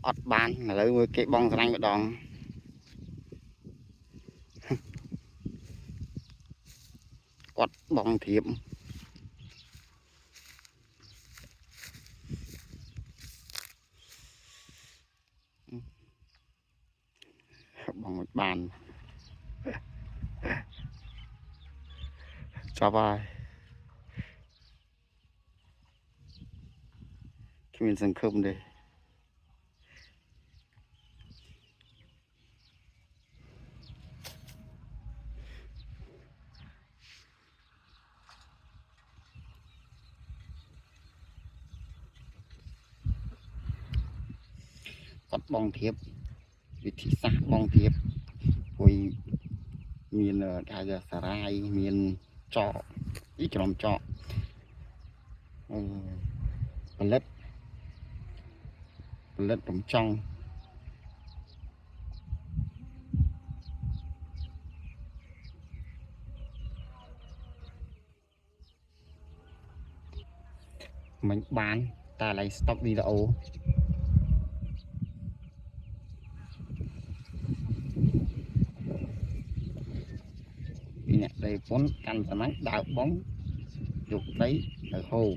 ọt bàn lấy với cái bong ranh một đòn quạt bong thiệp bong một bàn cho vai cái mình sân khâm đây quạt bong thiệp vị thị xã bong thiệp hồi miền đại giờ Sarai miền trọ ít lòng trọ lết trong trong mình bán ta lại stop video nè đây vốn căn phải nắng đào bóng dục đấy ở hồ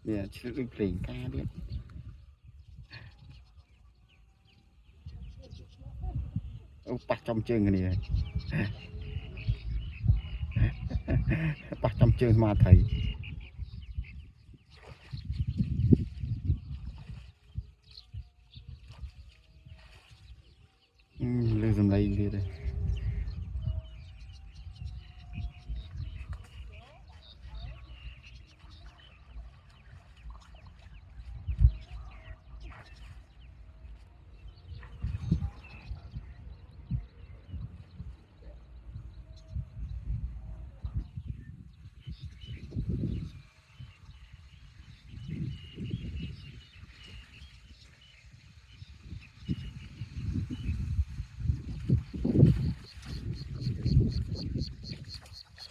giờ chưa được liền ca biết bắt trong chân này bắt trong chân mà thầy lưu dùm đây đi đây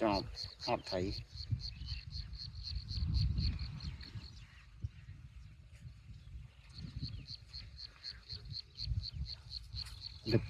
cho họ thấy lực